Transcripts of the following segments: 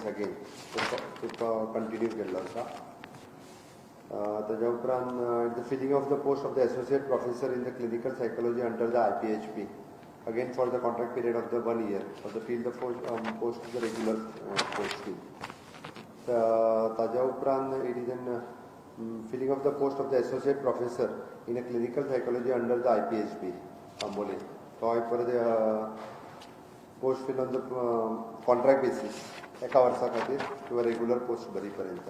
Again तो continue केल्लो आसा. ताज्या उपरांत the filling of the post of the associate professor in the clinical psychology under the IPHP again for the contract period of the 1 year for the till the post the regular posting. ताज्या उपरांत it is an filling of the post of the associate professor in a clinical psychology under the IPHP Ambole. So I for the post fill on the contract basis एका वर्सा खातीर किंवा regular post बरी पर्यंत.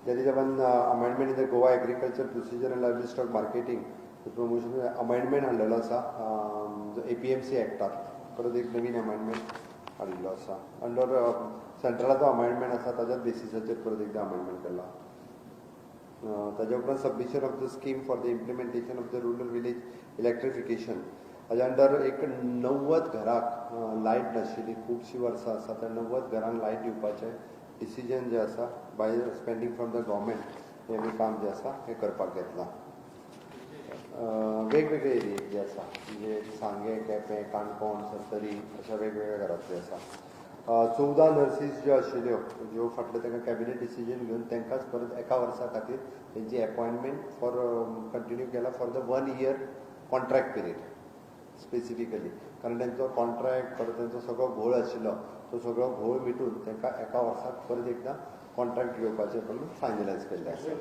There is one amendment in the Goa Agriculture Procedure and Livestock Marketing promotion amendment हाडलेलो आसा APMC एक्टात. परत एक नवीन अमेंडमेंट हाडिल्लो आसा अंडर सेंट्रलाचो अमेंडमेंट आसा ताज्याच बेसिसाचेर परत एकदा अमेंडमेंट केला. ताज्या उपरांत submission of the scheme for the implementation of the rural village electrification हाज्या अंडर एक 90 घराक लायट नाशिल्ली खुबशीं वर्सां आसा त्या 90 घरांक लायट दिवपाचें डिसिजन जें आसा bye spending from the government हें काम जें आसा हें करपाक घेतलां. वेगवेगळे एरिये जे आसा म्हणजे सांगे केपें काणकोण सत्तरी अशा वेगवेगळ्या घरांतले आसा. 14 नर्सीस ज्यो आशिल्ल्यो ज्यो फाटले तांकां कॅबिनेट डिसिजन घेवन तांकांच परत एका वर्सा खातीर तेंची अपॉयंटमेंट फॉर कंटिन्यू केला for the 1 year contract period specifically कारण तांचो कॉन्ट्रॅक्ट परत तांचो सगळो घोळ आशिल्लो तो सगळो घोळ मिटून तांकां एका वर्साक परत एकदां कॉन्ट्रॅक्ट घेवपाचें म्हणून फायनलायज केल्लें आसा.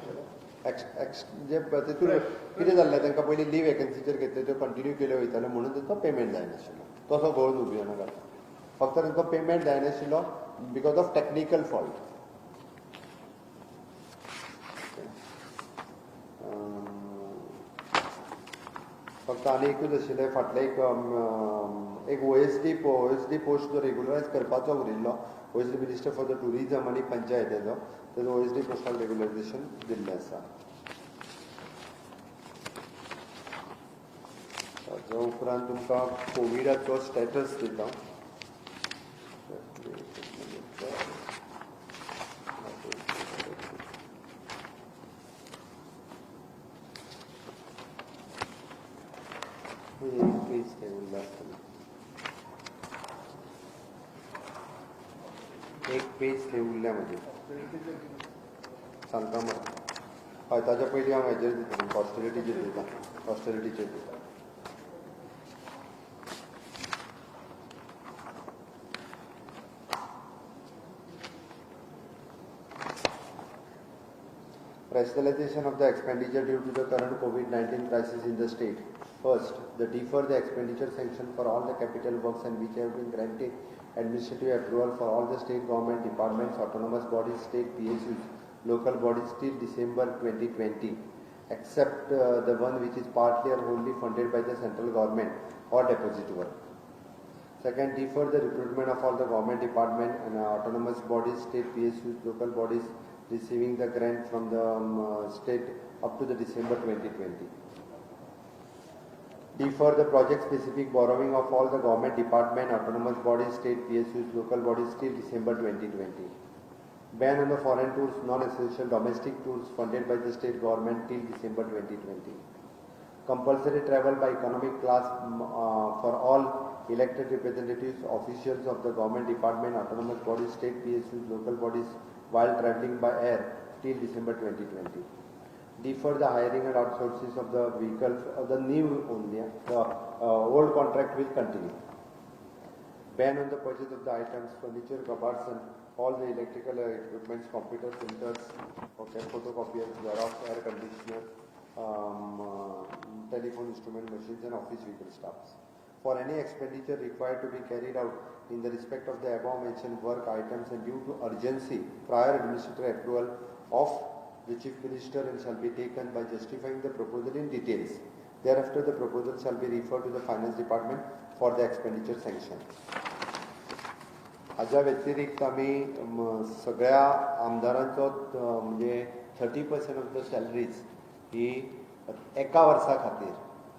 जे तितून कितें जाल्लें तांकां पयलीं लीव वॅकन्सीचेर घेतले त्यो कंटिन्यू केल्यो वयताल्यो म्हणून तांचो पेमेंट जायनाशिल्लो. तसो घोळ न्हू जाणा फक्त तांचो पेमेंट जायनाशिल्लो बिकॉज ऑफ टॅक्निकल फॉल्ट. फक्त आनी एकूच आशिल्लें फाटले एक OSD पोस्ट जो रेग्युलरायज करपाचो उरिल्लो OSD minister for the tourism आनी पंचायतीचो तेजो OSD पोस्टाक रेग्युलरायजेशन दिल्लें आसा. ताज्या उपरांत तुमकां कोविडाचो स्टेटस दिता. एक पेज थंय उरल्या म्हजें सांगता मरे. हय ताच्या पयलीं हांव हेजेर दिता ऑस्टेरिटीचेर दिता. Rationalization of the expenditure due to the current COVID-19 crisis in the state. First, the defer the expenditure sanction for all the capital works and which have been granted administrative approval for all the state government departments, autonomous bodies, state PSUs, local bodies till December 2020, except the one which is partly or wholly funded by the central government or deposit work. Second, defer the recruitment of all the government department and autonomous bodies, state PSUs, local bodies receiving the grant from the state up to the December 2020. Defer the project-specific borrowing of all the government department, autonomous bodies, state PSUs, local bodies till December 2020. Ban on the foreign tours, non-essential domestic tours funded by the state government till December 2020. Compulsory travel by economic class for all elected representatives, officials of the government department, autonomous bodies, state PSUs, local bodies while travelling by air till December 2020. Defer the hiring and outsourcing of the vehicles of the new only. The old contract will continue. Ban on the purchase of the items, furniture, cupboards and all the electrical equipments, computer printers, okay, photocopiers, xerox, air conditioner, telephone instrument machines and office vehicle staffs. For any expenditure required to be carried out in the respect of the above mentioned work items and due to urgency, prior administrative approval of the Chief Minister and shall be taken by justifying the proposal in details. Thereafter, the proposal shall be referred to the Finance Department for the expenditure sanction. हाज्या व्यतिरिक्त आमी सगळ्या आमदारांचो म्हणजे 30% of the salaries ही एका वर्सा खातीर,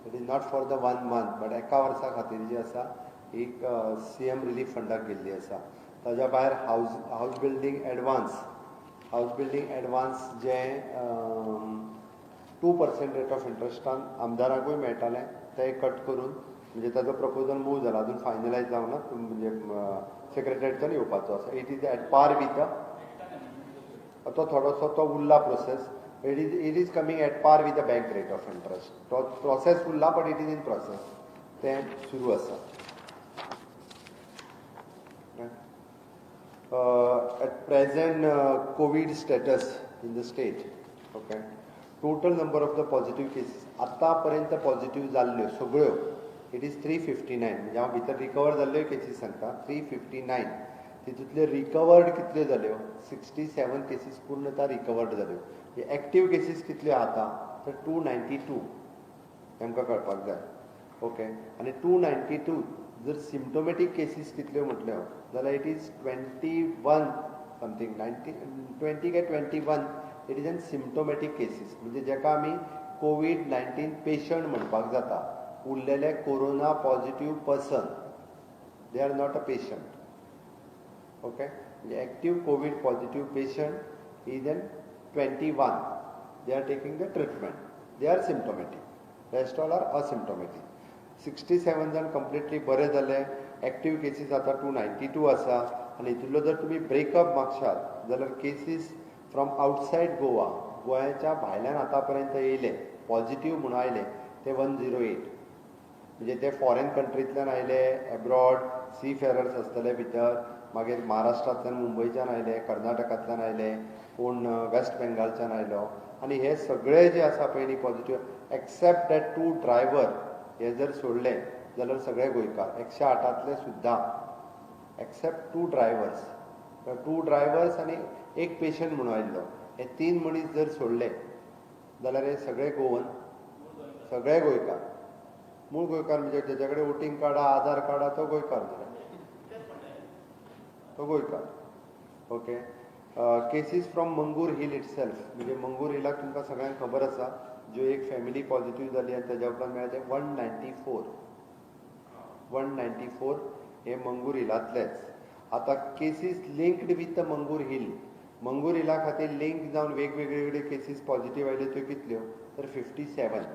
it is not for the 1 month but एका वर्सा खातीर जी आसा एक CM रिलीफ फंडाक गेल्ली आसा. ताज्या भायर हाऊस बिल्डींग एडवान्स जे 2% रेट ऑफ इंट्रस्टान आमदाराकूय मेळटालें तें कट करून म्हणजे ताजो प्रपोजल मूव जाला, अजून फायनलायज जावना, म्हणजे सेक्रेटरीएटान येवपाचो आसा. It is at par with तो थोडोसो तो उरला process. It is coming at par with the bank rate of interest. तो प्रोसेस उरला, but it is in process. तें सुरू आसा. At present, COVID status in the state. Okay. Total number of the positive cases. आतापर्यंत positive जाल्ल्यो सगळ्यो it is 359. म्हणजे हांव भितर रिकवर जाल्ल्यो केसीस सांगता 359. तितूंतल्यो रिकवर्ड कितल्यो जाल्यो 67 केसीस पूर्णता रिकवर्ड जाल्यो. एक्टीव केसीस कितल्यो आतां तर 292 आमकां कळपाक जाय. ओके. आनी 292 जर सिम्टोमॅटीक केसीस कितल्यो म्हटल्यो जाल्यार इट इज 21 समथींग 20 काय 21 it is an symptomatic cases. म्हणजे जेका आमी COVID-19 पेशंट म्हणपाक जाता. उरलेले corona positive person, they are not a patient. Okay. म्हणजे active Covid positive patient is an 21. They are taking the treatment. They are symptomatic. Rest all are asymptomatic. 67 जाण completely बरे जाले. एक्टीव केसीस आता 292 आसा. आनी हितूंतलो जर तुमी ब्रेकअप मागशात जाल्यार केसीस फ्रॉम आउटसायड गोवा, गोंयाच्या भायल्यान आतां पर्यंत येयले पॉझिटिव्ह म्हणून आयले ते 108. म्हणजे ते फॉरेन कंट्रींतल्यान आयले, एब्रॉड सी फेरर्स आसतले भितर, मागीर महाराष्ट्रांतल्यान मुंबयच्यान आयले, कर्नाटकांतल्यान आयले, कोण वेस्ट बेंगालच्यान आयलो. आनी हे सगळे जे आसा पळय न्ही पॉझिटिव्ह, एक्सेप्ट दॅट 2 ड्रायव्हर हे जर सोडले जाल्यार सगळे गोंयकार 108तले सुद्दां, एक्सेप्ट 2 ड्रायव्हर्स. 2 ड्रायव्हर्स आनी एक पेशंट म्हणून आयिल्लो, हे 3 मनीस जर सोडले जाल्यार हे सगळे गोवन, सगळे गोंयकार. मूळ गोंयकार म्हणजे जेचे कडेन वोटींग कार्ड आहा, आधार कार्ड आहा, तो गोंयकार जालो, तो गोंयकार. ओके. केसीस फ्रॉम मंगूर हिल इटसेल्फ. म्हणजे मंगूर हिलाक तुमकां सगळ्यांक खबर आसा, ज्यो एक फॅमिली पॉझिटिव्ह जाली आनी तेज्या उपरांत मेळ्ळे 194 हे मंगूर हिलांतलेच. आतां केसीस लिंक्ड विथ द मंगूर हिल. मंगूर हिला खातीर लिंक जावन वेगवेगळे केसीस पॉझिटिव्ह आयल्यो त्यो कितल्यो तर 57.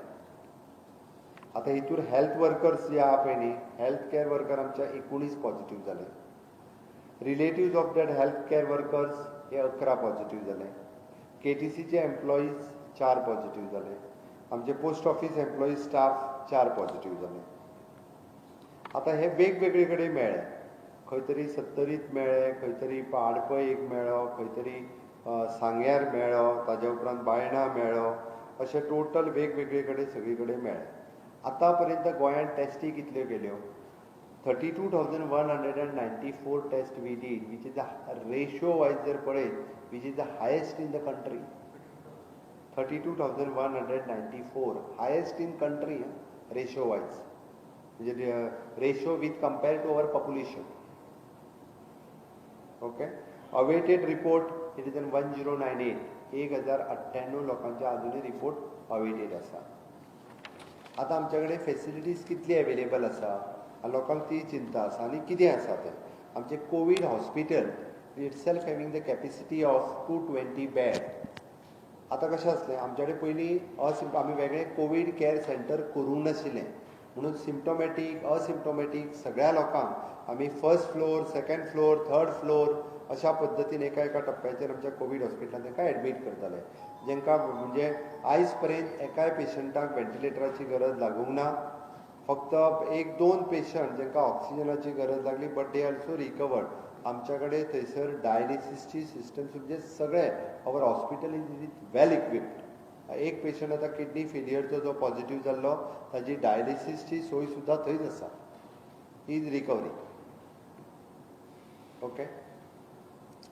आतां हितूर हेल्थ वर्कर्स जे आहा पळय न्ही, हेल्थ केअर वर्कर आमच्या 19 पॉझिटिव्ह जाले. Relatives of that health care workers हे 11 पॉझिटिव्ह जाले. KTCचे एम्प्लॉईज 4 पॉझिटिव्ह जाले. आमचे post office employees staff 4 positive जाले. आतां हे वेगवेगळे कडेन मेळ्ळे. खंय तरी सत्तरीत मेळ्ळे, खंय तरी पाडपय एक मेळ्ळो, खंय तरी सांग्यार मेळ्ळो, ताजे उपरांत बायणा मेळ्ळो. अशे टोटल वेगवेगळे कडेन सगळे कडेन मेळ्ळे. आतां पर्यंत गोंयांत टेस्टी कितल्यो केल्यो 32,194 test we did, which is the ratio wise जर पळयत which is the highest in the country. 32,194 highest in country ratio wise, म्हणजे ratio with compare to our population. Okay. Awaited report it is an 1098. 1098 लोकांचे अजूनही report awaited आसा. आतां आमचे कडेन facilities कितली अवेलेबल आसा, लोकांक ती चिंता आसा. आनी कितें आसा तें आमचें Covid hospital itself having the capacity of 220 bed. आतां कशें आसलें, आमचे कडेन पयलीं आमी वेगळें कोवीड केअर सेंटर करूंक नाशिल्लें. म्हणून सिम्टोमॅटीक असिम्टोमॅटीक सगळ्या लोकांक आमी first floor, second floor, third floor अशा पद्दतीन एका एका टप्प्याचेर आमच्या कोवीड हॉस्पिटलांत तांकां एडमीट करताले. जेंकां म्हणजे आयज पर्यंत एकाय पेशंटाक व्हेंटिलेटराची गरज लागूंक ना. फक्त 1-2 पेशंट जेंकां ऑक्सिजनाची गरज लागली, बट दे ऑल्सो रिकवर्ड. आमच्या कडेन थंयसर डायलिसिसची सिस्टम म्हणजे सगळे our hospital is well equipped. एक पेशंट आतां किडनी फेलियरचो जो पॉझिटिव्ह जाल्लो ताची डायलिसिसची सोय सुद्दां थंयच आसा. Is recovering. ओके.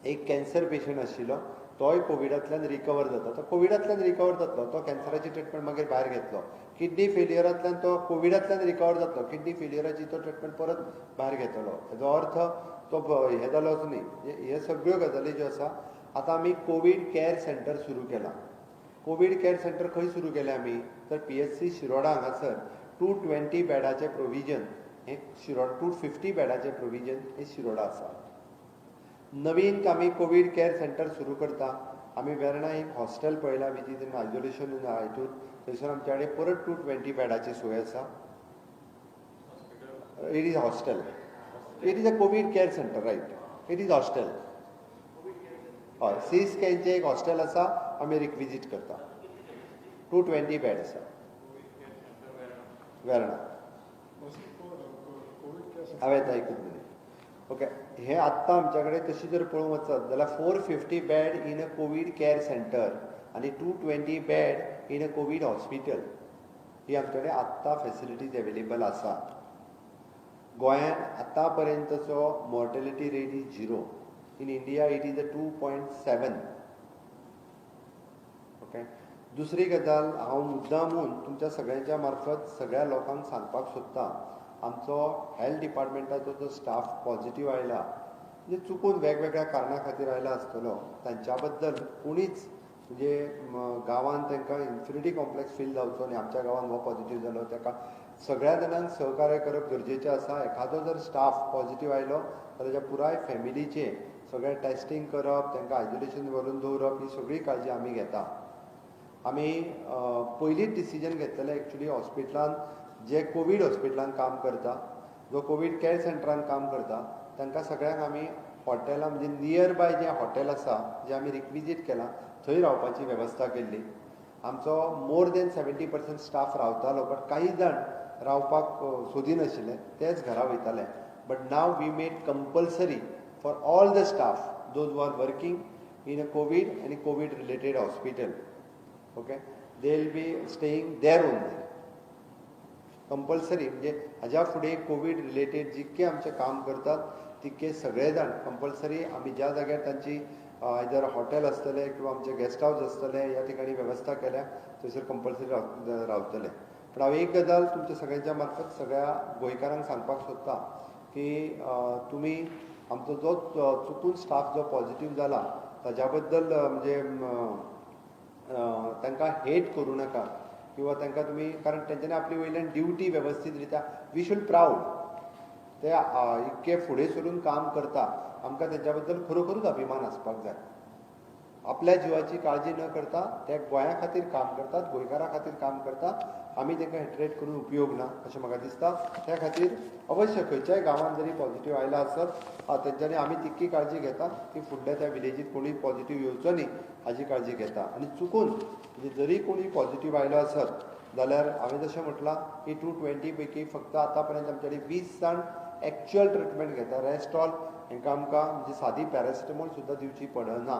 एक कॅन्सर पेशंट आशिल्लो, तोय कोविडांतल्यान रिकवर जाता. तो कोविडांतल्यान रिकवर जातलो, तो कॅन्सराची ट्रिटमेंट मागीर भायर घेतलो. किडनी फेलियरांतल्यान तो कोविडांतल्यान रिकवर जातलो, किडनी फेलियराची तो ट्रिटमेंट परत भायर घेतलो. हेजो अर्थ तो हे जालोच न्ही. हे सगळ्यो गजाली ज्यो आसा. आतां आमी कोवीड केअर सेंटर सुरू केलां. कोवीड केअर सेंटर खंय सुरू केलें आमी तर PSC शिरोडा हांगासर 220 बेडाचें प्रोविजन हें शिरोडा 250 बेडाचें प्रोविजन हें शिरोडा आसा. नवीन आमी कोवीड केअर सेंटर सुरू करता. आमी वेर्णा एक हॉस्टेल पळयलां वीच इज इन आयसोलेशन हितून. थंयसर आमचे कडेन परत 220 बेडाची सोय आसा. It is hostel. It is a COVID care center, right? It is hostel. हय सी स्कॅनचे एक हॉस्टेल आसा आमी रिक्विजीट करता 220 बेड आसा वेर्णा हांवें आयकूंक मिनिट ओके हे आत्तां आमच्या कडेन तशी जर पळोवंक वचत जाल्यार 450 bed in a Covid care centre आनी 220 bed in a Covid hospital ही आमचे कडेन आत्तां फेसिलिटीज एवेलेबल आसा गोंयांत आतां पर्यंतचो mortality rate is 0 in India it is a 2.7 okay दुसरी गजाल हांव मुद्दामून तुमच्या सगळ्यांच्या मार्फत सगळ्या लोकांक सांगपाक सोदतां आमचो हेल्थ डिपार्टमेंटाचो जो स्टाफ पॉझिटिव्ह आयला म्हणजे चुकून वेगवेगळ्या कारणां खातीर आयला आसतलो तांच्या बद्दल कोणीच म्हणजे गांवांत तांकां इन्फिनिटी कॉम्प्लेक्स फील जावचो न्ही आमच्या गांवांत हो पॉझिटिव्ह जालो ताका सगळ्या जाणांक सहकार्य करप गरजेचें आसा एखादो जर स्टाफ पॉझिटिव्ह आयलो जाल्यार ताच्या पुराय फॅमिलीचे सगळें टेस्टींग करप तांकां आयसोलेशन व्हरून दवरप ही सगळी काळजी आमी घेता आमी पयलींच डिसिजन घेतलेलें एक्चुली हॉस्पिटलांत जे कोवीड हॉस्पिटलांत काम करता जो कोवीड केअर सेंटरांत काम करता तांकां सगळ्यांक आमी हॉटेलां म्हणजे नियर बाय जें हॉटेल आसा जें आमी रिक्विजीट केलां थंय रावपाची वेवस्था केल्ली आमचो मोर देन 70% स्टाफ रावतालो बट काही जाण रावपाक सोदिनाशिल्ले तेच घरा वयताले but now we made compulsory for all the staff, those who are working in a COVID and a COVID related hospital, okay, they will be staying there only. Compulsory म्हणजे हाज्या फुडें कोवीड रिलेटेड जितके आमचे काम करतात तितके सगळे जाण कंपल्सरी आमी ज्या जाग्यार तांची आयदर हॉटेल आसतले किंवा आमचे गेस्ट हाऊस आसतले ह्या ठिकाणी वेवस्था केल्या थंयसर कंपल्सरी रावतले पण हांव एक गजाल तुमच्या सगळ्यांच्या मार्फत सगळ्या गोंयकारांक सांगपाक सोदतां की तुमी आमचो जो चुकून स्टाफ जो पॉझिटिव्ह जाला ताज्या बद्दल म्हणजे तांकां हेट करूं नाका किंवा तांकां तुमी कारण तेंच्यांनी आपली वयल्यान ड्युटी वेवस्थीत रित्या वी शूड प्राऊड ते इतके फुडें सरून काम करता आमकां तेंच्या बद्दल खरोखरूच अभिमान आसपाक जाय आपल्या जिवाची काळजी न करता ते गोंया खातीर काम करतात गोंयकारां खातीर काम करतात आमी तांकां हेट्रेट करून उपयोग ना अशें म्हाका दिसता त्या खातीर अवश्य खंयच्याय गांवांत जरी पॉझिटिव्ह आयला आसत तेंच्यांनी आमी तितकी काळजी घेता की फुडल्या त्या विलेजीत कोणूय पॉझिटिव्ह येवचो न्ही हाची काळजी घेता आनी चुकून म्हणजे जरी कोणूय पॉझिटिव्ह आयलो आसत जाल्यार हांवें जशें म्हटलां की 220 पैकी फक्त आतां पर्यंत आमचे कडेन 20 जाण एक्चुअल ट्रिटमेंट घेता रेस्ट ऑल हांकां आमकां म्हणजे सादी पॅरासिटामॉल सुद्दां दिवची पडना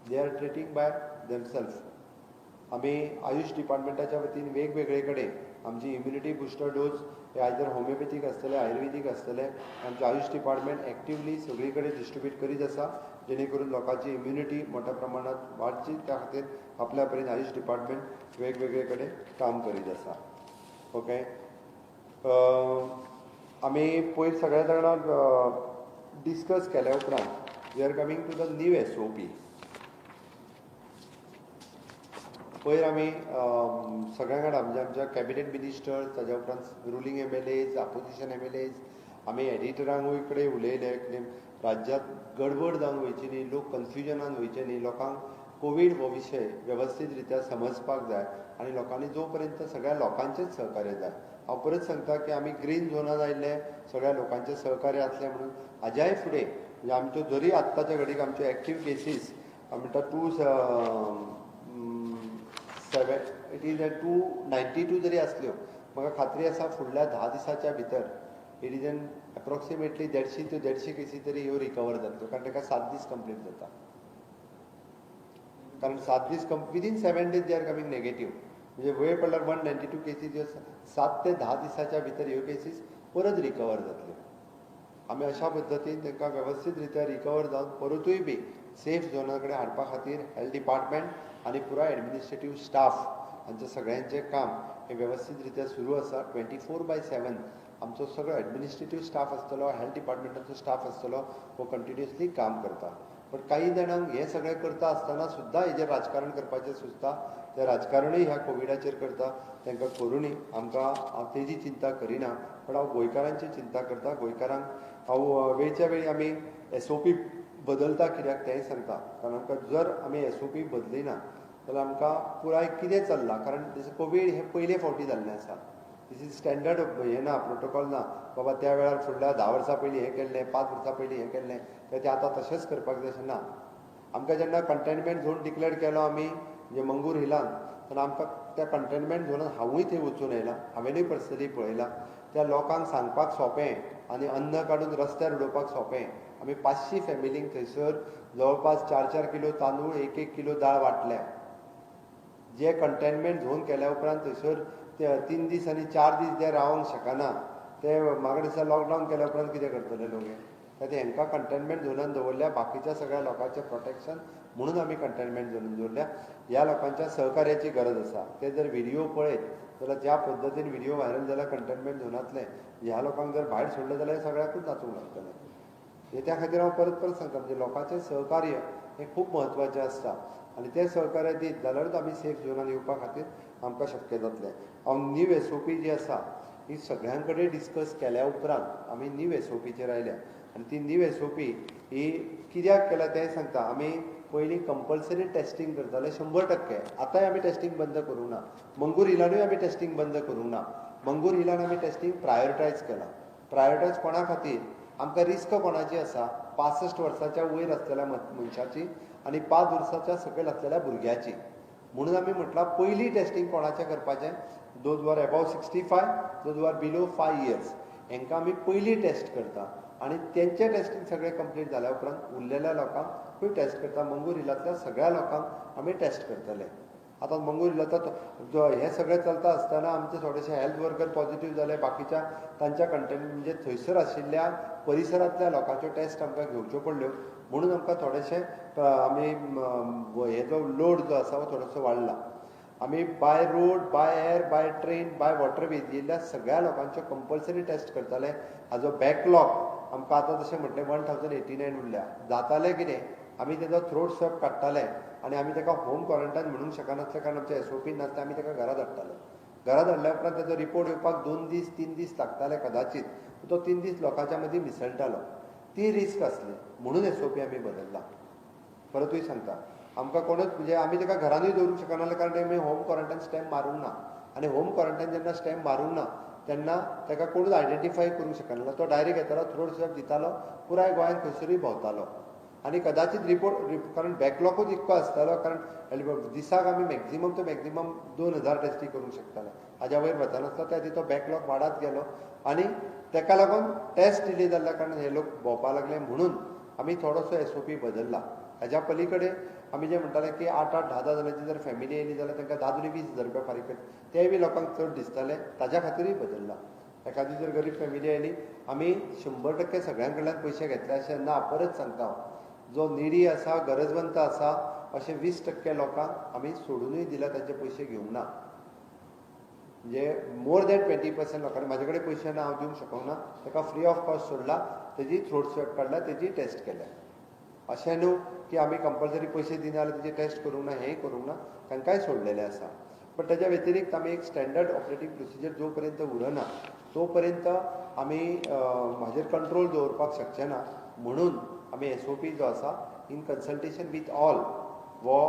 दे आर ट्रिटींग बाय देमसेल्फ आमी आयुश डिपार्टमेंटाच्या वतीन वेगवेगळे कडेन आमची इम्युनिटी बुस्टर डोज हे आयदर होमिओपॅथीक आसतले आयुर्वेदीक आसतले आमचे आयुश डिपार्टमेंट एक्टिवली सगळी कडेन डिस्ट्रिब्यूट करीत आसा जेणे करून लोकांची इम्युनिटी मोठ्या प्रमाणात वाडची त्या खातीर आपल्या पर्यंत आयुश डिपार्टमेंट वेगवेगळे कडेन काम करीत आसा ओके आमी पयर सगळ्या जाणांक डिस्कस केल्या उपरांत we are coming to the new SOP पयर आमी सगळ्या वांगडा म्हणजे आमच्या कॅबिनेट मिनिस्टर ताज्या उपरांत रुलींग MLAs अपोजिशन MLAs आमी एडिटरांकूय कडेन उलयले की राज्यांत गडबड जावन वयची न्ही लोक कन्फ्युजनान वयचे न्ही लोकांक कोवीड हो विशय वेवस्थीत रित्या समजपाक जाय आनी लोकांनी जो पर्यंत सगळ्या लोकांचेंच सहकार्य जाय हांव परत सांगता की आमी ग्रीन झोनांत आयिल्ले सगळ्या लोकांचें सहकार्य आसलें म्हणून हाज्याय फुडें म्हणजे आमच्यो जरी आत्ताच्या घडीक आमच्यो एक्टीव केसीस म्हणटा इट इज 292 जरी आसल्यो म्हाका खात्री आसा फुडल्या 10 दिसाच्या भितर it is N approximately 150 to 150 केसी तरी ह्यो रिकवर जातल्यो कारण ताका 7 दीस कंप्लीट जाता कारण 7 दीस within 7 days they are coming negative म्हणजे वेळ पडल्यार 192 केसीस ह्यो 7 ते 10 दिसाच्या भितर ह्यो केसीस परत रिकवर जातल्यो आमी अशा पद्दतीन तांकां वेवस्थीत रित्या रिकवर जावन परतूय बी सेफ झोना कडेन हाडपा खातीर हेल्थ डिपार्टमेंट आनी पुराय एडमिनिस्ट्रेटीव स्टाफ हांचें सगळ्यांचें काम हें वेवस्थीत रित्या सुरू आसा 24/7 आमचो सगळो एडमिनिस्ट्रेटीव स्टाफ आसतलो हेल्थ डिपार्टमेंटाचो स्टाफ आसतलो हो कंटिन्युअसली काम करता पण काही जाणांक हें सगळें करता आसतना सुद्दां हेजेर राजकारण करपाचें सुचता तें राजकारणूय ह्या कोविडाचेर करता तांकां करुनी आमकां हांव तेजी चिंता करिना पण हांव गोंयकारांची चिंता करता गोंयकारांक हांव वेळच्या वेळी आमी SOP बदलता कित्याक तेंय सांगता कारण आमकां जर आमी SOP बदलिना जाल्यार आमकां पुराय कितें चल्लां कारण कोवीड हें पयले फावटी जाल्लें आसा दिस इज स्टँडर्ड हे ना प्रोटोकॉल ना बाबा त्या वेळार फुडल्या 10 वर्सां पयलीं हें केल्लें 5 वर्सां पयलीं हें केल्लें तें आतां तशेंच करपाक जाय अशें ना. आमकां जेन्ना कंटेनमेंट झोन डिक्लेअर केलो आमी म्हणजे मंगूर हिलान तेन्ना आमकां त्या कंटेनमेंट झोनान हांवूय थंय वचून येयलां, हांवेनूय पर्सनली पळयलां. त्या लोकांक सांगपाक सोंपें आनी अन्न काडून रस्त्यार उडोवपाक सोंपें. आमी 500 फॅमिलींक थंयसर जवळपास 4-4 किलो तांदूळ 1-1 किलो दाळ वांटल्या. जे कंटेनमेंट झोन केल्या उपरांत थंयसर 3 दीस आनी 4 दीस जे रावंक शकना ते म्हाका दिसता लॉकडावन केल्या उपरांत कितें करतले लोक हे हांकां कंटेनमेंट झोनान दवरल्या बाकीच्या सगळ्या लोकांचें प्रोटेक्शन म्हणून आमी कंटेनमेंट झोनान दवरल्या. ह्या लोकांच्या सहकार्याची गरज आसा. ते जर व्हिडिओ पळयत जाल्यार ज्या पद्दतीन व्हिडिओ व्हायरल जाला कंटेनमेंट झोनांतले ह्या लोकांक जर भायर सोडले जाल्यार सगळ्याकूच नाचूंक लागतले. त्या खातीर हांव परत परत सांगता म्हणजे लोकांचें सहकार्य हें खूब म्हत्वाचें आसता आनी तें सहकार्य दीत जाल्यारूच आमी सेफ झोनान येवपा खातीर आमकां शक्य जातलें. हांव नीव SOP जी आसा ही सगळ्यां कडेन डिस्कस केल्या उपरांत आमी नीव SOPचेर आयल्या आनी ती नीव SOP ही कित्याक केल्या तें सांगता. आमी पयलीं कंपल्सरी टेस्टींग करताले 100%. आतांय आमी टेस्टींग बंद करूंक ना. मंगूर हिलानूय आमी टेस्टींग बंद करूंक ना. मंगूर हिलान आमी टेस्टींग प्रायोरिटायज केलां. प्रायोरिटायज कोणा खातीर आमकां रिस्क कोणाची आसा 65 वर्सांच्या वयर आसलेल्या मनशाची आनी 5 वर्सांच्या सकयल आसलेल्या भुरग्याची. म्हणून आमी म्हटलां पयलीं टेस्टींग कोणाचें करपाचें those were above 65 those were below 5 years हांकां आमी पयलीं टेस्ट करता आनी तेंचें टेस्टींग सगळें कंप्लीट जाल्या उपरांत उरलेल्या लोकांकूय टेस्ट करता. मंगूर हिलांतल्या सगळ्या लोकांक आमी टेस्ट करतले. आतां मंगूर हिलांत हें सगळें चलता आसतना आमचे थोडेशे हेल्थ वर्कर पॉझिटीव जाले बाकीच्या तांच्या कंटेंट म्हणजे थंयसर आशिल्ल्या परिसरांतल्या लोकांच्यो टेस्ट आमकां घेवच्यो पडल्यो. म्हणून आमकां थोडेशे आमी हेजो लोड जो आसा तो थोडोसो वाडला. आमी by road by air by train by waterways येयल्ल्या सगळ्या लोकांच्यो कंपल्सरी टेस्ट करताले. हाजो बॅकलॉग आमकां आतां जशें म्हटलें 1089 उरल्या. जातालें कितें आमी तेजो थ्रोट स्वॅब काडटाले आनी आमी ताका होम क्वॉरंटायन म्हणूंक शकनासले कारण आमच्या SOP नासले. आमी ताका घरा धाडटाले. घरा धाडल्या उपरांत तेजो रिपोर्ट येवपाक 2 दीस 3 दीस लागताले कदाचित. तो 3 दीस लोकांच्या मदीं मिसळटालो. ती रिस्क आसली म्हणून SOP आमी बदलला. परतूय सांगता आमकां कोणूच म्हणजे आमी ताका घरानूय दवरूंक शकनासले कारण आमी होम क्वॉरंटायन स्टॅम्प मारूंक ना आनी होम क्वॉरंटायन जेन्ना स्टॅम्प मारूंक ना तेन्ना ताका कोणूच आयडेंटिफाय करूंक शकनासलो. तो डायरेक्ट येतालो थ्रोट स्वॅब दितालो पुराय गोंयांत खंयसरूय भोंवतालो आनी कदाचित रिपोर्ट कारण बॅकलॉगूच इतको आसतालो कारण दिसाक आमी मॅक्झिमम तो मॅक्झिमम 2000 टेस्टी करूंक शकताले. हाज्या वयर वचनासलो त्या खातीर तो बॅकलॉग वाडत गेलो आनी ताका लागून टेस्ट डिले जाल्ल्या कारणान हे लोक भोंवपाक लागले. म्हणून आमी थोडोसो SOP बदलला. हाज्या पलीकडे आमी जें म्हणटाले की 8-8, 10-10 जाणांची जर फॅमिली येयली जाल्यार तांकां 10-20,000 रुपया फारीक करता तेय बी लोकांक चड दिसताले. ताज्या खातीरूय बदलला. एखादी जर गरीब फॅमिली येयली आमी 100% सगळ्यां कडल्यान पयशे घेतले अशें ना. परत सांगता जो निडी आसा गरजवंत आसा अशे 20% लोकांक आमी सोडूनय दिल्या तांचे पयशे घेवंक ना. म्हणजे मोर दॅन 20% लोकांनी म्हाजे कडेन पयशे ना हांव दिवंक शकना ताका फ्री ऑफ कॉस्ट सोडला तेजी थ्रोट स्वॅब काडला तेजी टेस्ट केल्या. अशें न्हू की आमी कंपल्सरी पयशे दिना जाल्यार तेजी टेस्ट करूंक ना हेंय करूंक ना तांकांय सोडलेलें आसा. बट ताच्या व्यतिरिक्त आमी एक स्टँडर्ड ऑपरेटींग प्रोसिजर जो पर्यंत उरना तो पर्यंत आमी म्हाजेर कंट्रोल दवरपाक शकचे ना. म्हणून आमी SOP जो आसा इन कन्सल्टेशन वीथ ऑल वो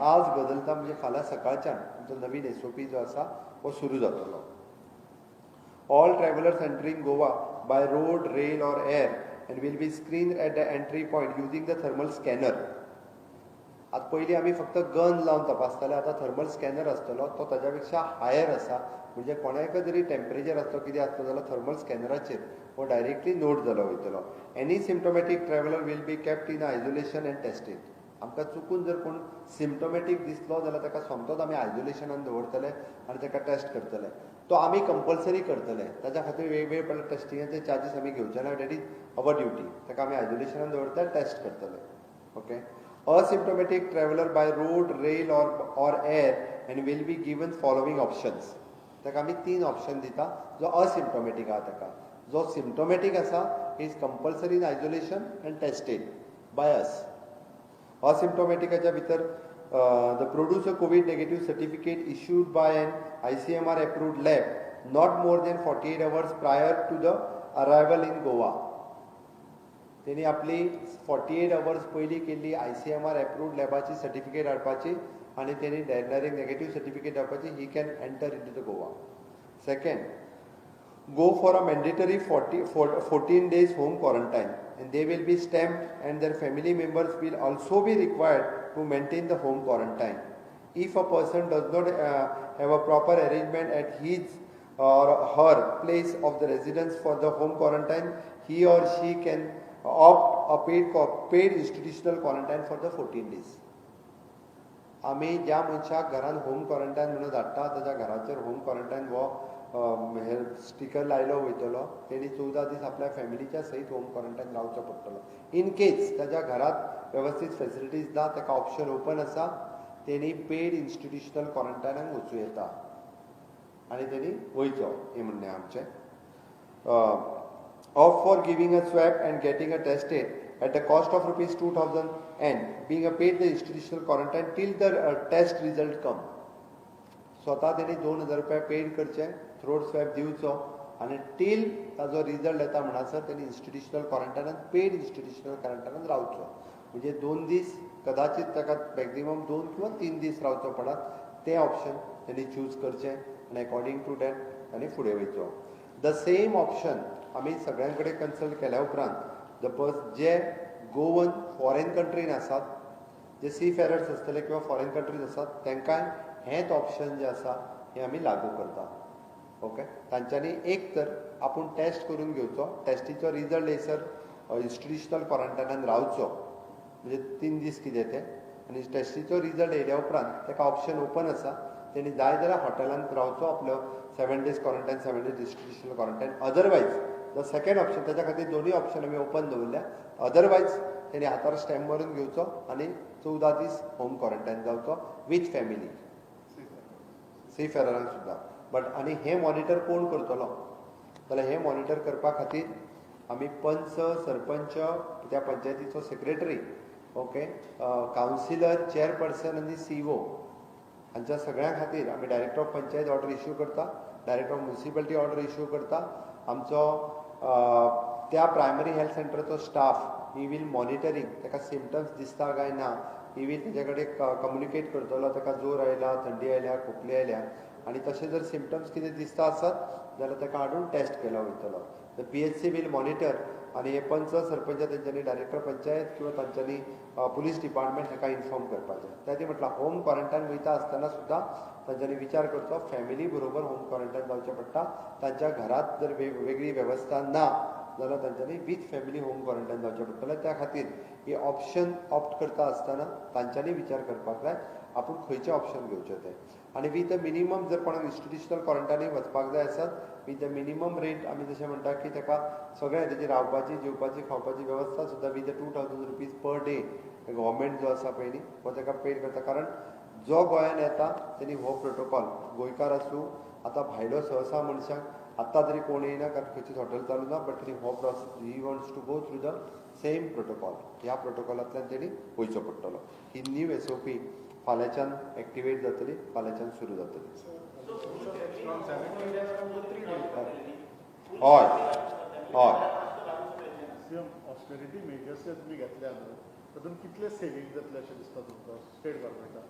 आज बदलता म्हणजे फाल्यां सकाळच्यान आमचो नवीन SOP जो आसा हो सुरू जातलो. All travellers entering Goa by road rail or air and will be screened at the entry point using the thermal scanner. आतां पयलीं आमी फक्त गन लावन तपासताले आतां थर्मल स्कॅनर आसतलो तो ताच्या पेक्षा हायर आसा म्हणजे कोणाकय जरी टेम्परेचर आसलो कितें आसलो जाल्यार थर्मल स्कॅनराचेर हो डायरेक्टली नोट जालो वयतलो. Any symptomatic traveller will be kept in isolation and tested. आमकां चुकून जर कोण सिम्टोमॅटीक दिसलो जाल्यार ताका सोमतोच आमी आयसोलेशनान दवरतले आनी ताका टेस्ट करतले. तो आमी कंपल्सरी करतले. ताच्या खातीर वेगवेगळे टेस्टिंगाचे चार्जीस आमी घेवचे ना. That is our duty. ताका आमी आयसोलेशनान दवरतले टेस्ट करतले. Okay. Asymptomatic traveller by road rail or air and will be given following options. ताका आमी 3 ऑप्शन दिता. जो असिम्टोमॅटीक आहा ताका. जो सिम्टोमॅटीक आसा is compulsory in isolation and tested by us. असिम्टोमॅटिकाच्या भितर the produce a COVID negative certificate issued by an ICMR approved lab not more than 48 hours prior to the arrival in Goa. तेणी आपली 48 hours पयलीं केल्ली ICMR approved लॅबाची certificate हाडपाची आनी तेणी direct negative certificate हाडपाची. He can enter into the Goa. Second, go for a mandatory 14 days home quarantine, and they will be stamped, and their family members will also be required to maintain the home quarantine. If a person does not have a proper arrangement at his or her place of the residence for the home quarantine, he or she can opt a paid institutional quarantine for the 14 days. आम्ही ज्या मनशाक घरान home quarantine म्हणून धाडटा ताच्या घराचेर home quarantine वो sticker लायलो वयतलो, तेणी 14 दीस आपल्या फॅमिलीच्या सहित होम क्वारंटायन रावचो पडटलो. इन केस ताच्या घरात व्यवस्थित फॅसिलिटीज ना, ताका ऑप्शन ओपन आसा, तेणी पेड इन्स्टिट्युशनल क्वारंटायनाक वचूं येता आनी तेणी वयचो, हें म्हणणें आमचें. Opt for giving a swab and getting a tested at the cost of ₹2,000 and being a paid the institutional quarantine till the test result come. स्वता तेणी ₹2,000 पेड करचे, थ्रोट स्वॅब दिवचो आनी टील ताजो रिजल्ट येता म्हणसर तेणी इन्स्टिट्युशनल क्वारंटायनात पेड इन्स्टिट्युशनल क्वारंटायनात रावचो. म्हणजे 2 दीस कदाचित ताका मॅक्झिमम 2 किंवा 3 दीस रावचो पडत, तें ऑप्शन तेणी चूज करचें आनी अकॉर्डिंग टू दॅट ताणी फुडें वयचो. द सेम ऑप्शन आमी सगळ्यां कडेन कन्सल्ट केल्या उपरांत जे गोवन फॉरेन कंट्रीन आसात, जे सी फेरर्स आसतले किंवा फॉरेन कंट्रीज आसात, तांकांय हेंच ऑप्शन जे आसा हें आमी लागू करता. ओके, तांच्यांनी एक तर आपूण टेस्ट करून घेवचो, टेस्टीचो रिजल्ट येयसर इन्स्टिट्युशनल क्वारंटायनान रावचो, म्हणजे 3 दीस कितें तें, आनी टेस्टीचो रिजल्ट येयल्या उपरांत ताका ऑप्शन ओपन आसा, तेणी जाय जाल्यार हॉटेलांत रावचो आपलो 7 days quarantine, 7 days institutional quarantine. Otherwise the second option, ताच्या खातीर दोनूय ऑप्शन आमी ओपन दवरल्या. अदरवायज तेणी हातार स्टॅम्प मारून घेवचो आनी 14 दीस होम क्वारंटायन जावचो वीथ फॅमिली, सी फेररांक सुद्दां. बट आनी हें मॉनिटर कोण करतलो जाल्यार हें मॉनिटर करपा खातीर आमी पंच, सरपंच, त्या पंचायतीचो सेक्रेटरी, ओके, कावन्सिलर, चेअरपर्सन आनी CEO हांच्या सगळ्यां खातीर आमी director of panchayat order issue करता, director of municipality order issue करता. आमचो त्या प्रायमरी हेल्थ सेंटरचो स्टाफ ही वील मॉनिटरींग, ताका सिमटम्स दिसता काय ना, ही वील तेजे कडेन कम्युनिकेट करतलो, ताका जोर आयला, थंडी आयल्या, खोकली आयल्या, आनी तशें जर सिमटम्स कितें दिसता आसत जाल्यार ताका हाडून टेस्ट केलो वयतलो. PHC वील मॉनिटर आनी हे पंच, सरपंच तेंच्यांनी डायरेक्टर पंचायत किंवा तांच्यांनी पुलीस डिपार्टमेंट हाका इन्फॉर्म करपाचें. ताणी म्हटलां होम क्वारंटायन वयता आसतना सुद्दां तांच्यांनी विचार करचो, फॅमिली बरोबर होम क्वारंटायन जावचें पडटा. तांच्या घरात जर वेगळी वेवस्था ना जाल्यार तांच्यांनी वीथ फॅमिली होम क्वारंटायन जावचें पडटलें. त्या खातीर हे ऑप्शन ऑप्ट करता आसतना तांच्यांनी विचार करपाक जाय आपूण खंयचें ऑप्शन घेवचें तें. आनी वीथ द मिनिमम जर कोणाक इन्स्टिट्युशनल क्वारंटायनीक वचपाक जाय आसत, वीथ द मिनिमम रेंट आमी जशें म्हणटा की ताका सगळें तेजी रावपाची, जेवपाची, खावपाची वेवस्था सुद्दां with the ₹2,000 per day government जो आसा पळय न्ही हो ताका पेड करता. कारण जो गोंयांत येता तेणी हो प्रोटोकॉल, गोंयकार आसूं, आतां भायलो सहसा मनशाक आत्तां तरी कोण येयना कारण खंयचीच हॉटेल चालू ना, बट तरी हो process he wants to go through the same protocol. ह्या प्रोटोकॉलांतल्यान तेणी वयचो पडटलो. ही न्यू SOP फाल्यांच्यान एक्टिवेट जातली, फाल्यांच्यान सुरू जातली. हय हय. ऑस्टेरिटी मेजर्स जे तुमी घेतल्या तातूंत कितले सेविंग जातले अशें दिसता तुमकां स्टेट गव्हर्मेंटाक?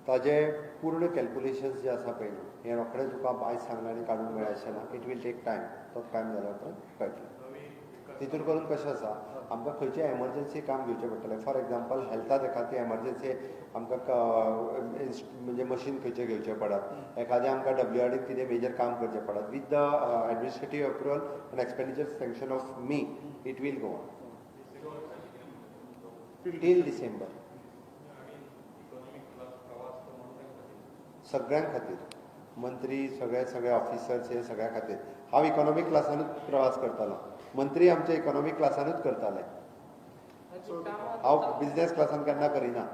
ताजे पूर्ण कॅल्क्युलेशन्स जे आसा पळय न्हू, हें रोखडें तुका आयज सांगलें आनी काडूंक मेळ्ळें अशें ना. It will take time. तो टायम जाल्या उपरांत कळटलें. तितून करून कशें आसा, आमकां खंयचें एमर्जन्सी काम घेवचें पडटलें. फॉर एग्जाम्पल हेल्था खातीर एमर्जन्सी आमकां म्हणजे मशीन खंयचें घेवचें पडत, एखादें आमकां WRDक कितें मेजर काम करचें पडत. With the administrative approval and expenditure sanction of me it will go on till December. सगळ्यां खातीर, मंत्री, सगळे ऑफिसर्स, हे सगळ्या खातीर. हांव इकॉनॉमिक क्लासानूच प्रवास करतालो, मंत्री आमचे इकॉनॉमिक क्लासानूच करताले. हांव बिझनेस क्लासान केन्ना करिना.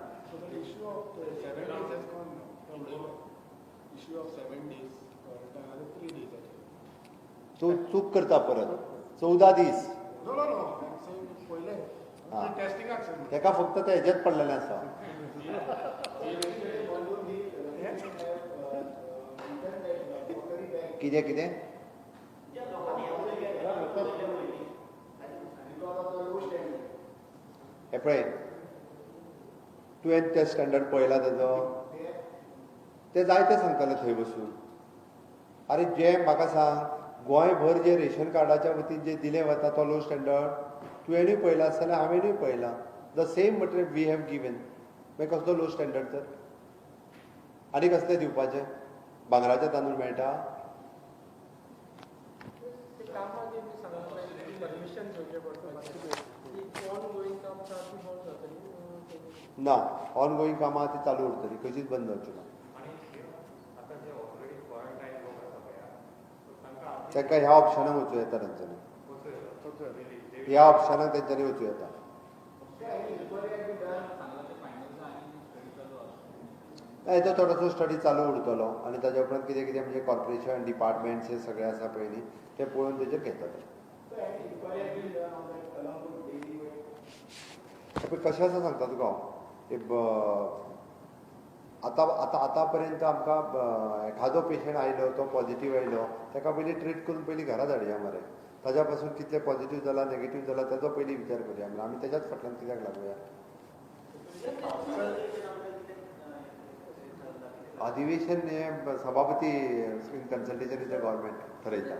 तूं चूक करता परत. 14 दीस ताका फक्त ते हेजेच पडलेलें आसा. कितें कितें हे पळय, तुवें ते स्टँडर्ड पळयला तेजो, ते जायते सांगताले थंय बसून. अरे जे म्हाका सांग गोंयभर जे रेशन कार्डाच्या वतीन जे दिले वता तो लो स्टँडर्ड तुवेंय पळयला आसतलें हांवेंय पळयला the same material we have given मागीर कसलो लो स्टँडर्ड तर आनी कसलें दिवपाचें भांगराचे तांदूळ मेळटा ना ऑन गोईंग कामां ती चालू उरतली खंयचीच बंद जावची ना तांकां ह्या ऑप्शनाक वचूं येता तांच्यांनी ह्या ऑप्शनाक तेंच्यांनी वचूं येता हेजो थोडोसो स्टडी चालू उरतलो आनी ताज्या उपरांत कितें कितें म्हणजे कॉर्पोरेशन डिपार्टमेंट्स हे सगळे आसा पळय न्ही ते पळोवन तेजेर घेतले कशें आसा सांगता तुका आतां पर्यंत आमकां एखादो पेशंट आयलो तो पॉझिटीव आयलो ताका पयलीं ट्रीट करून पयलीं घरा धाडया मरे ताज्या पासून कितले पॉझिटीव जाला नेगेटीव जाला ताजो पयलीं विचार करया आमी तेज्याच फाटल्यान कित्याक लागूया अधिवेशन हे सभापती in consultation with the government ठरयता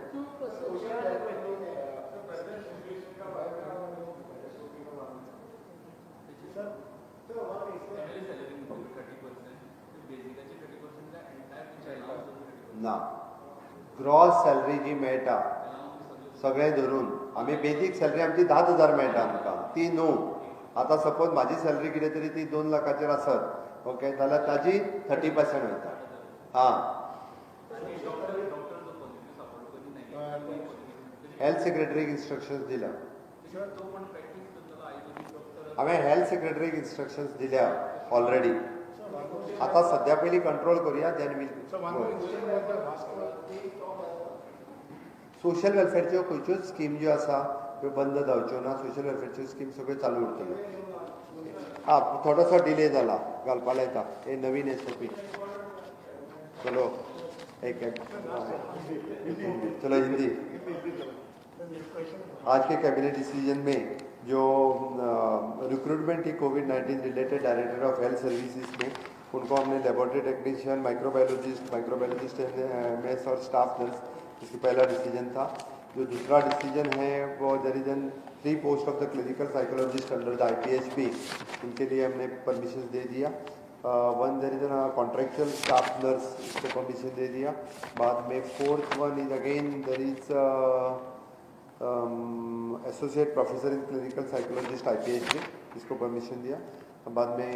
ना ग्रॉस सॅलरी जी मेळटा सगळें धरून आमी बेजीक सॅलरी आमची 10,000 मेळटा आमकां ती न्हू आतां सपोज म्हाजी सॅलरी कितें तरी ती 2 लाखाचेर आसत ओके जाल्यार ताजी 30% वयता हेल्थ सेक्रेटरीक इन्स्ट्रक्शन्स दिल्या हांवें हेल्थ सेक्रेटरीक इन्स्ट्रक्शन्स दिल्या ऑलरेडी आतां सद्या पयलीं कंट्रोल करुया देन वील सोशल वेलफेअरच्यो खंयच्योच स्कीम ज्यो आसा त्यो बंद जावच्यो ना सोशल वेलफेअरच्यो स्कीम सगळ्यो चालू उरतल्यो थोडोसो डिले जाला घालपा लायता हे नवीन SOP चलो एक चलो हिंदी आज के कैबिनेट डिसीजन में जो रिक्रूटमेंट की कोविड-19 related director of health services में उनको हमने लेबोरेटरी टेक्नीशियन माइक्रोबायोलॉजिस्ट एमएस और स्टाफ नर्स इसका पहला डिसीजन था जो दूसरा डिसीजन है वो there is an 3 post of the clinical psychologist under the IPHP इनके लिए हमने परमिशन दे दिया one there is an contractual staff nurse इसको परमिशन दे दिया बाद में 4th one is again there is associate professor in clinical psychologist IPHP इसको परमिशन दिया बाद में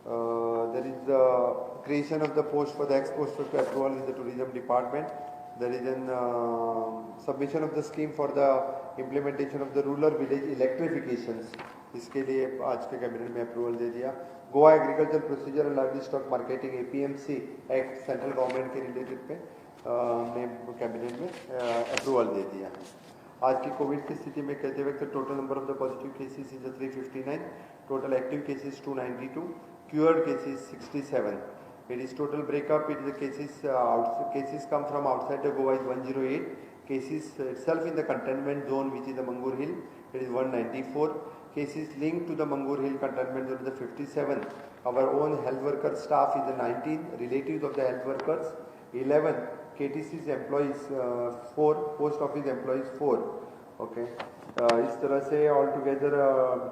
there is the creation of the post for the ex-post to approval in the tourism department. There is an submission of the scheme for the implementation of the rural village electrifications. इसके लिए आज के cabinet में approval दे दिया Goa agriculture procedure and lively stock marketing APMC act central government के related पे ने कैबिनेट में अप्रूवल दे दिया आज की कोविड की स्थिति में कहते वक्त total number of the positive cases is 359 total active cases 292 cured cases 67 it is total breakup it is the cases come from outside the Goa is 108 cases itself in the containment zone which is the Mangur Hill it is 194 cases linked to the Mangur Hill containment zone is the 57 our own health worker staff is the 19 relatives of the health workers 11 KTC's employees 4 post office employees 4 okay इस तरह से all together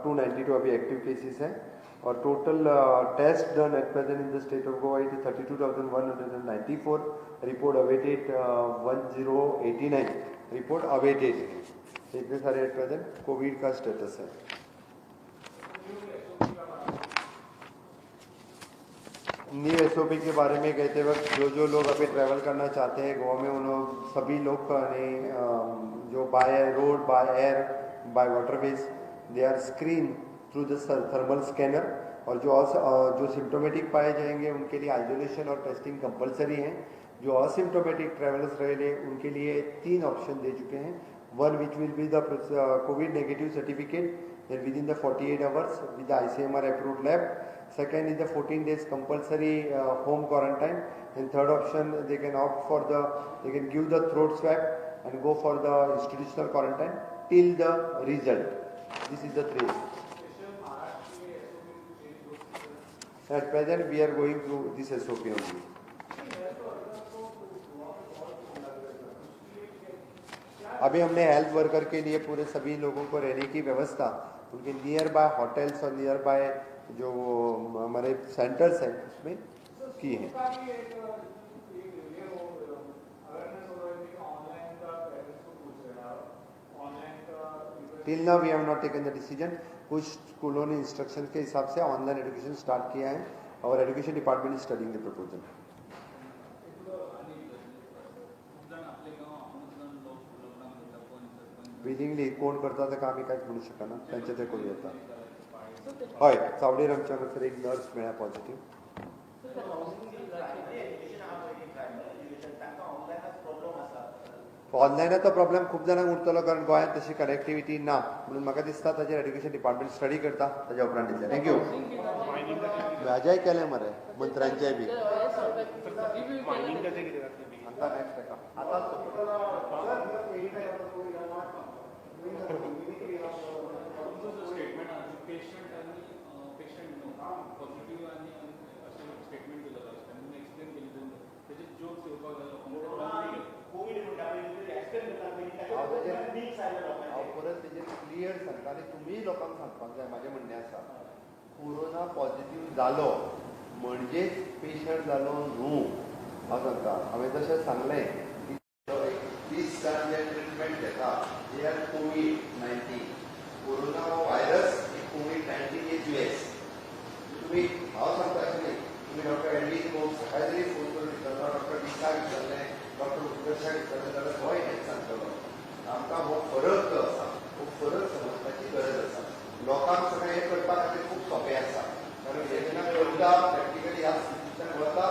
292 अभी active cases हैं और total test done at present in the state of Goa it is 32,194 report awaited 1089 report awaited इतने सारे at present covid का status है new SOP के बारे में कहते वक्त जो लोग अभी ट्रैवल करना चाहते हैं गोवा में उन सभी लोग जो bye road by air by waterways they are screen through the thermal scanner और जो सिम्टोमेटिक पाए जाएंगे उनके लिए आइसोलेशन और टेस्टिंग कंपलसरी है जो असिम्टोमेटिक ट्रैवलर्स रहे उनके लिए 3 ऑप्शन दे चुके हैं one which will be the Covid negative certificate with in the 48 hours विद the ICMR approved lab second is the 14 days compulsory home quarantine and third option they can give the throat swab and go for the institutional quarantine till the result this is the 3 at present we are going through this SOP only अभी हमने health worker के लिए पूरे सभी लोगों को रहने की व्यवस्था उनके नियर बाय होटल्स और नियर बाय जो हमारे सेंटर्स हैं उसमें की है। Till now we have not taken the decision. कुछ स्कूलों ने इंस्ट्रक्शन के हिसाब से ऑनलाइन एजुकेशन स्टार्ट किया है और education department is studying the proposal. Willingly कोण करता तेका आमी कांयच म्हणू शकना, तांचे ते करूं येता। हय, चावडेर आमच्या हांगासर एक नर्स मेळ्ळ्या पॉझिटिव्ह। ऑनलायनाचो प्रॉब्लेम खूब जाणांक उरतलो कारण गोंयांत तशी कनेक्टिविटी ना, म्हणून म्हाका दिसता ताचेर एजुकेशन डिपार्टमेंट स्टडी करता, ताच्या उपरांत दितले। थँक्यू। म्हाज्याय केलें मरे मंत्र्यांचेय बी। आतां नेक्स्ट ताका परत तेजेर क्लियर सांगता आनी तुमी लोकांक सांगपाक जाय। म्हाजें म्हणणें आसा कोरोना पॉझिटिव्ह जालो म्हणजेच पेशंट जालो न्हू। हांव सांगता, हांवें तशें सांगलें की 20 जाण जे ट्रिटमेंट घेता दे आर कोविड-19। कोरोना हो वायरस, कोविड-19 इज US। तुम्ही हांव सांगता अशें न्ही, तुम्ही डॉक्टर एडवीन कोच सकाळी जरी फोन करून विचारता, डॉक्टर दिसा विचारलें, डॉक्टर उत्कर्शाक विचारलें जाल्यार गोंय हेंच सांगतलो। आमकां हो फरक जो आसा हो फरक समजपाची गरज आसा। लोकांक सगळें हें करपा खातीर खूब सोंपें आसा, कारण हे जेन्ना करता प्रॅक्टिकली ह्या सिच्युएशन वता